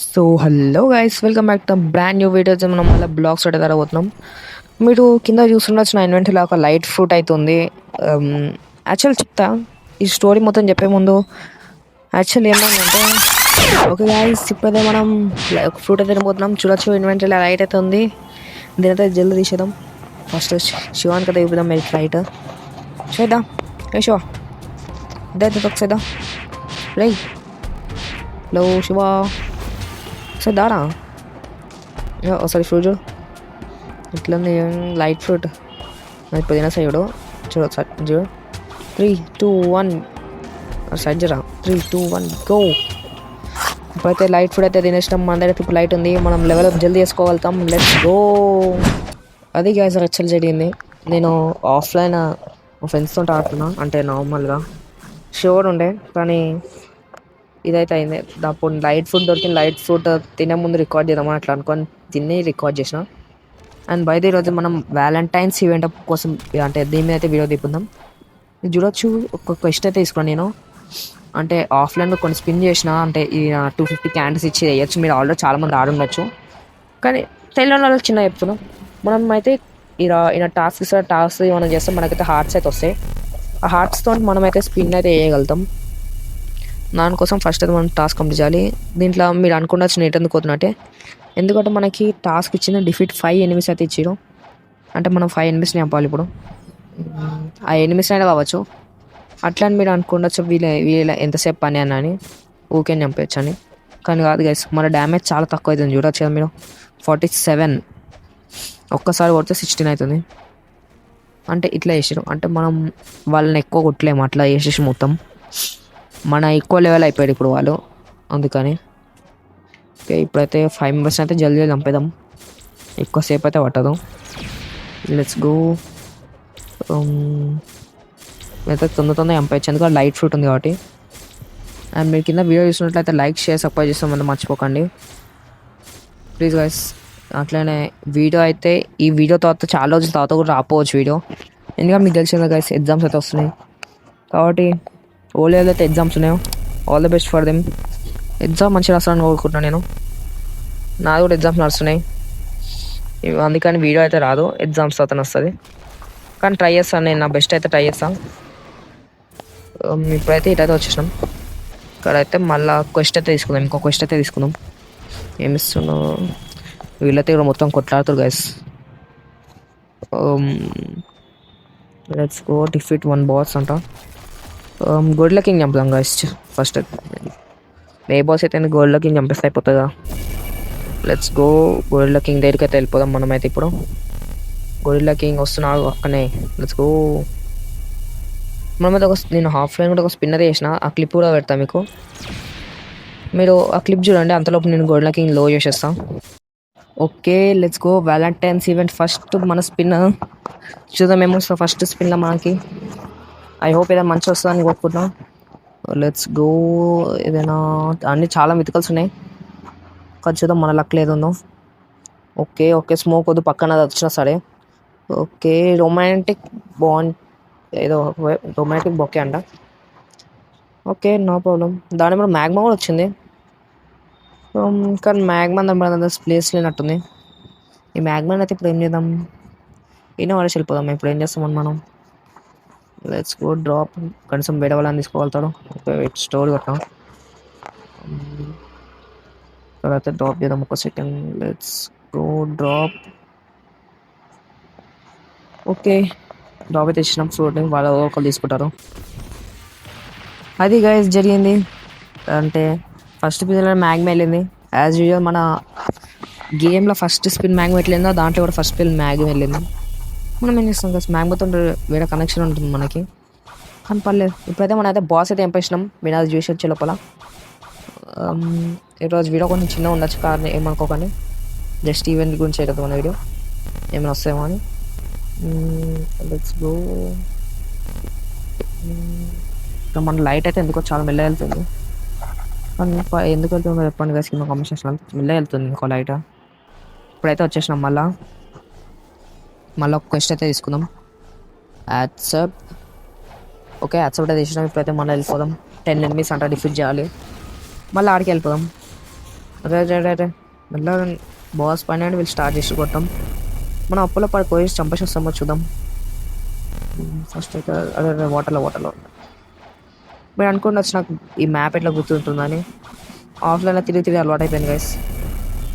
So hello guys, welcome back to brand new videos. మనం మళ్ళీ blog start అవుతున్నాం. మీరు కింద చూస్తుండొచ్చు, నా ఇన్వెంటరీలో ఒక లైట్ ఫ్రూట్ అవుతుంది. యాక్చువల్ చెప్తా, ఈ స్టోరీ మొత్తం చెప్పే ముందు యాక్చువల్ ఏమైందంటే, ఓకే గైస్, ఇప్పుడైతే మనం ఫ్రూట్ అయితే తినబోతున్నాం. చూడొచ్చు ఇన్వెంటరీలో లైట్ అయితే ఉంది. దీనైతే జల్దీ తీసేద్దాం. ఫస్ట్ శివానికి అయితే ఇవ్వదాం మీరు లైట్ చేద్దాం. ఏ శివ ఇదైతే తొక్సేద్దాం. రై హలో శివ, ఒకసారి దారా. ఒకసారి ఫ్రూట్ చూడు, ఇట్లా లైట్ ఫ్రూట్ అది పుదీనా సైడు చూడు. ఒకసారి చూడు. 3, 2, 1 సైడ్ జరా. 3, 2, 1 గో. ఇప్పుడైతే లైట్ ఫుడ్ అయితే తినేసినాం. మన దగ్గర ఇప్పుడు లైట్ ఉంది, మనం లెవెల్ అప్ జల్దీ చేసుకోగలుగుతాం. Let's go. అది గ్యాస్ యాక్చువల్ జరిగింది. నేను ఆఫ్లైన్ మా ఫ్రెండ్స్తో ఆడుతున్నా, అంటే నార్మల్గా షోర్ ఉండే, కానీ ఇదైతే అయింది. అప్పుడు లైట్ ఫుడ్ దొరికింది. లైట్ ఫుడ్ తినే ముందు రికార్డ్ చేద్దామని అట్లా అనుకొని తిని రికార్డ్ చేసిన. అండ్ బయట ఈరోజు మనం వ్యాలంటైన్స్ ఈవెంట్ కోసం, అంటే దీని మీద అయితే వీడియో తీపుందాం. చూడొచ్చు, ఒక క్వెస్ట్ అయితే తీసుకున్నాను నేను. అంటే ఆఫ్లైన్లో కొన్ని స్పిన్ చేసిన, అంటే ఈ 250 క్యాండిల్స్ ఇచ్చి వేయచ్చు. మీరు ఆల్రెడీ చాలామంది ఆడుండొచ్చు, కానీ తెలియని వాళ్ళకి చిన్న చెప్తున్నాం. మనం అయితే ఇలా టాస్క్ ఇస్తే టాస్క్ మనం చేస్తే మనకైతే హార్ట్స్ అయితే వస్తాయి. ఆ హార్ట్స్తో మనమైతే స్పిన్ అయితే వేయగలుగుతాం. దానికోసం ఫస్ట్ అయితే మనం టాస్క్ కంప్లీట్ చేయాలి. దీంట్లో మీరు అనుకున్నచ్చు నేను ఎందుకు పోతున్నట్టే, ఎందుకంటే మనకి టాస్క్ ఇచ్చిన డిఫీట్ 5 ఎనిమిస్ అయితే ఇచ్చారు. అంటే మనం 5 ఎనిమిస్ని చంపాలి. ఇప్పుడు ఆ ఎనిమిస్ అయినా కావచ్చు. అట్లా అని మీరు అనుకుండొచ్చు, వీళ్ళ ఎంతసేపు పని అని ఊకే చంపచ్చు అని. కానీ కాదు గైస్, మన డ్యామేజ్ చాలా తక్కువ అవుతుంది. చూడొచ్చు కదా మీరు, 47. ఒక్కసారి కొడితే 16 అవుతుంది. అంటే ఇట్లా చేసారు, అంటే మనం వాళ్ళని ఎక్కువ కొట్టలేము. అట్లా చేసేసి మొత్తం మన ఎక్కువ లెవెల్ అయిపోయాడు ఇప్పుడు వాళ్ళు, అందుకని. ఓకే, ఇప్పుడైతే 5 మెంబర్స్ అయితే జల్దీ చంపేద్దాం. ఎక్కువసేపు అయితే పట్టదు. Let's go. అయితే తొందరగా చంపేయచ్చు, ఎందుకంటే లైట్ ఫ్రూట్ ఉంది కాబట్టి. అండ్ మీరు కింద వీడియో చూసినట్లయితే లైక్, షేర్, సబ్స్క్రైబ్ చేస్తామని మర్చిపోకండి ప్లీజ్ గైస్. అట్లనే వీడియో అయితే ఈ వీడియో తర్వాత చాలా రోజుల తర్వాత కూడా రాపోవచ్చు వీడియో, ఎందుకంటే మీకు తెలిసిందే గైస్, ఎగ్జామ్స్ అయితే వస్తున్నాయి కాబట్టి. ఓ లెవెల్ అయితే ఎగ్జామ్స్ ఉన్నాయో, all the best for them. Exam మంచిగా రాస్తానని కోరుకుంటున్నాను నేను. నాది కూడా ఎగ్జామ్స్ నడుస్తున్నాయి, అందుకని వీడియో అయితే రాదు, ఎగ్జామ్స్ తర్వాత వస్తుంది. కానీ ట్రై చేస్తాను, నేను నా బెస్ట్ అయితే ట్రై చేస్తాను. ఇప్పుడైతే ఇటైతే వచ్చేసినాం. ఇక్కడైతే మళ్ళీ క్వెస్ట్ అయితే తీసుకుందాం, ఇంకో క్వెస్ట్ అయితే తీసుకుందాం. ఏమి ఇస్తున్నావు? వీళ్ళైతే ఇక్కడ మొత్తం కొట్లాడుతారు guys. Let's go. Defeat 1 boss అంట. గోల్డ్ కింగ్ చంపుదాం గైస్ ఫస్ట్. ఏ బాస్ అయితే గోల్డ్ కింగ్ చంపేస్తే అయిపోతుందా. Let's go. గోల్డ్ కింగ్ దగ్గరికి అయితే వెళ్ళిపోదాం మనమైతే ఇప్పుడు. గోల్డ్ కింగ్ వస్తున్నాడు అక్కనే. Let's go. మనమైతే నేను ఆఫ్లైన్ కూడా ఒక స్పిన్నర్ చేసిన, ఆ క్లిప్ కూడా పెడతా మీకు. మీరు ఆ క్లిప్ చూడండి, అంతలోపు నేను గోల్డ్ కింగ్ లో చేసేస్తాను. Okay, let's go. Valentine's event first మన స్పిన్ చూద్దాం ఏమొస్తా ఫస్ట్ స్పిన్లో మనకి. ఐ హోప్ ఏదైనా మంచి వస్తుందని కోరుకుంటున్నాం. Let's go. ఏదైనా అన్నీ చాలా మితికల్స్ ఉన్నాయి, కానీ చూద్దాం మన లక్ లేదుందో. ఓకే ఓకే, స్మోక్ వద్దు, పక్కన అది వచ్చినా సరే. ఓకే, రొమాంటిక్ బాండ్, ఏదో రొమాంటిక్ బొకే అంట. Okay, no problem. దాని మీద మ్యాగ్మా కూడా వచ్చింది, కానీ మ్యాగ్మా మన ప్లేస్ లేనట్టుంది. ఈ మ్యాగ్మాని అయితే ఇప్పుడు ఏం చేద్దాం, ఈయన వాడేసి వెళ్ళిపోదాం. ఇప్పుడు ఏం చేస్తామని మనం. Let's go. డ్రాప్. కనీసం వేరే వాళ్ళని తీసుకోగలుగుతాడు. స్టోర్ కొట్టాం, తర్వాత డ్రాప్ చేద్దాం. ఒక second. Let's go. Drop. Okay, drop అయితే ఇచ్చినాం ఫ్రూట్ని, వాళ్ళు ఒకళ్ళు తీసుకుంటారు. అది గైస్ జరిగింది. అంటే ఫస్ట్ స్పిన్లో మ్యాగ్మా వెళ్ళింది. యాజ్ యూజువల్ మన గేమ్లో ఫస్ట్ స్పిన్ మ్యాగ్మా వెళ్ళిందో, దాంట్లో కూడా ఫస్ట్ స్పిన్ మ్యాగ్మా వెళ్ళింది. మనం ఏం చేస్తాం కదా, మ్యాగ్మాతో వేరే కనెక్షన్ ఉంటుంది మనకి, కానీ పర్లేదు. ఇప్పుడైతే మనం అయితే బాస్ అయితే ఎంపేసినాం. మీరు అది చూసి వచ్చే లోపల. ఈరోజు వీడియో కొంచెం చిన్నగా ఉండొచ్చు, కానీ ఏమనుకోకండి, జస్ట్ ఈవెంట్ గురించి అవుతుంది మన వీడియో, ఏమైనా వస్తాయేమో అని. Let's go. మన లైట్ అయితే ఎందుకో చాలా మెల్లగా వెళ్తుంది, కానీ ఎందుకు వెళ్తుందో చెప్పండి కదా, కింద కామెంట్ సెక్షన్లో. మెల్లగా వెళ్తుంది ఇంకో లైట్. ఇప్పుడైతే వచ్చేసినాం. మళ్ళీ ఒక క్వెస్ట్ అయితే తీసుకుందాం. యాక్సెప్ట్. ఓకే, యాక్సెప్ట్ అయితే తీసినాం. ఇప్పుడైతే మళ్ళీ వెళ్ళిపోదాం. 10 ఎనిమిస్ అంట డిఫీట్ చేయాలి, మళ్ళీ ఆడికి వెళ్ళిపోదాం. అరే అరే అరే అరే మెల్లగా బాస్ పైన వీళ్ళు స్టార్ట్ చేసి కొట్టాం. మనం అప్పులో పడి పోయి చంపేసేస్తామో చూద్దాం. ఫస్ట్ అయితే అదే అదే వాటర్లో మీరు అనుకుండొచ్చు నాకు ఈ మ్యాప్ ఎట్లా గుర్తుంటుందని. ఆఫ్లైన్లో తిరిగి తిరిగి అలవాటు అయిపోయింది గైస్,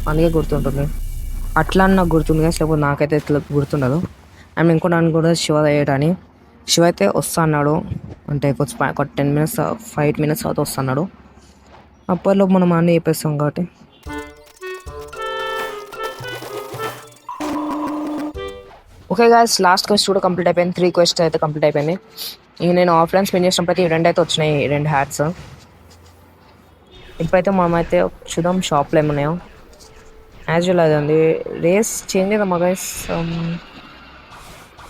అందుకే గుర్తుంటుంది. అట్లా అని నాకు గుర్తుంది గైస్, లేకపోతే నాకైతే ఇట్లా గుర్తుండదు. అండ్ ఇంకోటి అనుకుంటుంది శివ అయ్యేటని. శివ అయితే వస్తా అన్నాడు, అంటే ఒక 10 minutes 5 minutes తర్వాత వస్తా అన్నాడు. అప్పట్లో మనం అన్నీ చెప్పేస్తాం కాబట్టి. ఓకే గాయస్, లాస్ట్ క్వెస్ట్ కూడా కంప్లీట్ అయిపోయింది. 3 quests అయితే కంప్లీట్ అయిపోయింది. ఇక నేను ఆఫ్లైన్ స్పెండ్ చేసినప్పుడు అయితే 2 అయితే వచ్చినాయి, 2 హ్యాట్స్. ఇప్పుడైతే మనమైతే చూద్దాం షాప్లో ఏమున్నాయో. యాజువల్ అది ఉంది, రేస్ చేంజ్ చేద్దామా గైస్?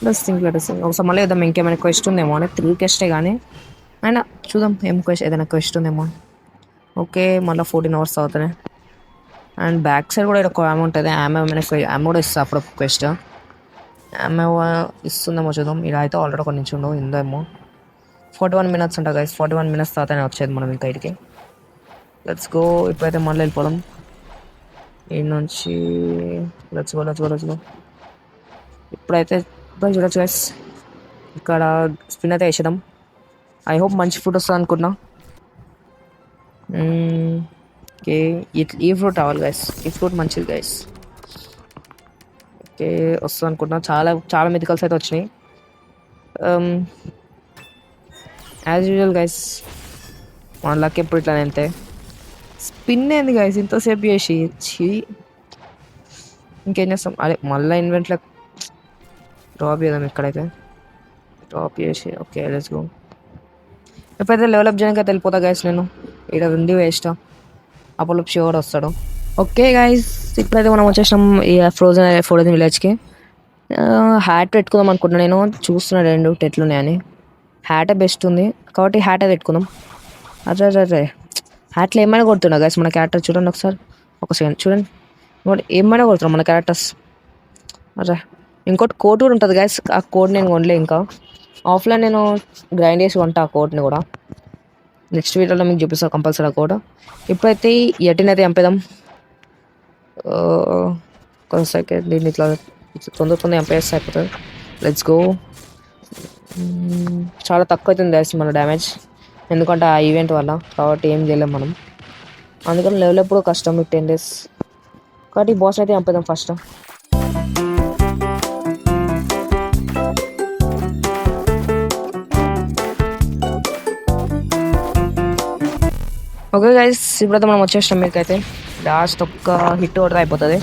ఒకసారి మళ్ళీ వేద్దాం. ఇంకేమైనా క్వెస్ట్ ఉందేమో అని. 3 quests కానీ అయినా చూద్దాం ఏం ఏదైనా క్వెస్ట్ ఉందేమో. ఓకే, మళ్ళీ 14 hours అవుతున్నాయి. అండ్ బ్యాక్ సైడ్ కూడా ఒక ఆమె ఉంటుంది. ఆమె ఆమె కూడా ఇస్తుంది అప్పుడు క్వెస్ట్. ఆమె ఇస్తుందేమో చూద్దాం. ఇలా అయితే ఆల్రెడీ ఒక నుంచి ఉండవు ఇందేమో. 41 minutes ఉంటుంది గైస్. 41 minutes తర్వాతనే వచ్చేది మనం ఇంకా ఇటుకి. Let's go. ఇప్పుడైతే మళ్ళీ వెళ్ళిపోదాం ఈ నుంచి. Let's go. ఇప్పుడైతే చూడొచ్చు గైస్, ఇక్కడ స్పిన్ అయితే వేసేద్దాం. ఐ హోప్ మంచి ఫుడ్ వస్తుంది అనుకున్నా. ఓకే, ఈ ఫ్రూట్ రావాలి గైస్, ఈ ఫ్రూట్ మంచిది గైస్. ఓకే, వస్తుంది అనుకుంటున్నా. చాలా మెడికల్స్ అయితే వచ్చినాయి. యాజ్ యూజువల్ గైస్, మన లక్ ఎప్పుడు ఇట్లా అంతే. స్పిన్ ఏంది గైస్ ఇంతసేపు చేసి ఇంకేం చేస్తాం. అదే మళ్ళీ ఇన్వెంట్లో డ్రాప్ చేద్దాం. ఇక్కడైతే డ్రాప్ చేసి ఓకే లెట్స్ గో. ఎప్పుడైతే డెవలప్ చేయడానికి అయితే వెళ్ళిపోతా గైస్. నేను ఇక్కడ ఉండి వేస్ట్, అప్పుడు షూర్ వస్తాడు. ఓకే గైస్, ఇప్పుడైతే మనం వచ్చేసాం ఈ ఫ్రోజన్ విలేజ్కి. హ్యాట్ పెట్టుకుందాం అనుకుంటున్నా. నేను చూస్తున్నా 2 టెట్లు ఉన్నాయని. హ్యాటే బెస్ట్ ఉంది కాబట్టి హ్యాటే పెట్టుకుందాం. అరే హ్యాట్లో ఏమైనా కొడుతున్నా గైస్ మన క్యారెక్టర్. చూడండి ఒకసారి, ఒక సెకండ్ చూడండి. ఏమైనా కొడుతున్నాం మన క్యారెక్టర్స్. అరే ఇంకోటి కోడ్ కూడా ఉంటుంది గైస్. ఆ కోడ్ నేను కొనలే ఇంకా. ఆఫ్లైన్ నేను గ్రైండ్ చేసి కొంటా ఆ కోడ్ని కూడా. నెక్స్ట్ వీడియోలో మీకు చూపిస్తాను కంపల్సరీ ఆ కోడ్. ఇప్పుడైతే ఎటిన్ అయితే చంపేద్దాం. కొంచెం దీన్ని ఇట్లా తొందర ఎంపేస్తే అయిపోతుంది. Let's go. చాలా తక్కువ అవుతుంది గైస్ మన డ్యామేజ్, ఎందుకంటే ఆ ఈవెంట్ వల్ల. కాబట్టి ఏం చేయలేం మనం. అందుకని లెవెల్ ఎప్పుడు కష్టం ఈ 10 days. కాబట్టి బాస్ అయితే చంపేద్దాం ఫస్ట్. ఓకే గైస్, ఇప్పుడైతే మనం వచ్చేస్తాం. మీకైతే లాస్ట్ ఒక్క హిట్ కొడితే అయిపోతుంది.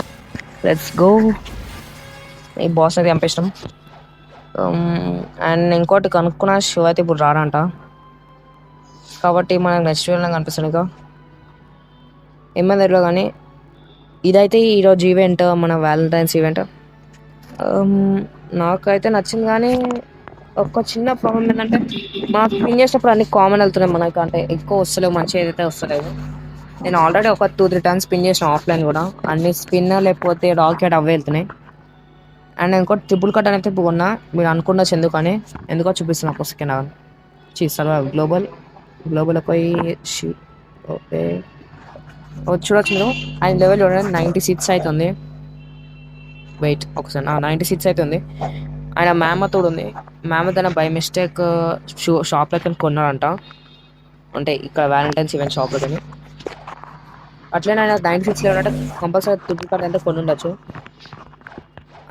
Let's go. ఈ బాస్ అయితే చంపేస్తాం. అండ్ ఇంకోటి కనుక్కున్న షో అయితే ఇప్పుడు రాడంట, కాబట్టి మనకు నెక్స్ట్ వీడియోలో కనిపిస్తుంది. ఇంకా ఏమైనా తెలియదు కానీ ఇదైతే ఈరోజు ఈవెంట్, మన వ్యాలంటైన్స్ ఈవెంట్. నాకైతే నచ్చింది. కానీ ఒక చిన్న ప్రాబ్లం ఏంటంటే మనకు స్పిన్ చేసినప్పుడు అన్ని కామన్ వెళ్తున్నాయి మనకి, అంటే ఎక్కువ వస్తలేవు, మంచిగా ఏదైతే వస్తలేదు. నేను ఆల్రెడీ ఒక 2-3 times స్పిన్ చేసిన ఆఫ్లైన్ కూడా. అన్ని స్పిన్ లేకపోతే రాకెట్ అవే వెళ్తున్నాయి. అండ్ ఇంకోటి ట్రిపుల్ కట్ అనేది కొన్నా. మీరు అనుకున్నచ్చు ఎందుకో చూపిస్తున్నా ఒక సెకండ్ అవన్నీ చేస్తారా. గ్లోబల్ పోయి ఓకే చూడొచ్చు మీరు. ఆయన లెవెల్ చూడండి 96 అవుతుంది. వెయిట్ ఒకసారి 96 అవుతుంది. ఆయన మ్యామత్ కూడా ఉంది. మ్యామత్ అయినా బై మిస్టేక్ షాప్లో కానీ కొన్నాడంట, అంటే ఇక్కడ వ్యాలంటైన్స్ ఈవెంట్ షాప్లో కానీ. అట్లనే ఆయన 96 లెవెల్ అంటే కంపల్సరీ ట్రిపుల్ కట్ అంటే కొని ఉండొచ్చు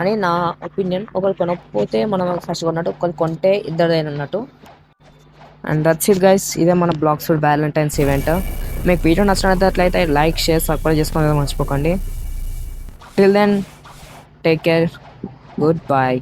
అని నా ఒపీనియన్. ఒకరు కొనకపోతే మనం ఫస్ట్ కొన్నట్టు, ఒకరు కొంటే ఇద్దరిదైనా అన్నట్టు. అండ్ దట్స్ ఇట్ గైస్, ఇదే మన బ్లాక్స్ ఫుడ్ వ్యాలంటైన్స్ ఈవెంట్. మీకు వీడియో నచ్చినట్లయితే లైక్, షేర్, సబ్స్క్రైబ్ చేసుకోవడం మర్చిపోకండి. Till then take care, good bye.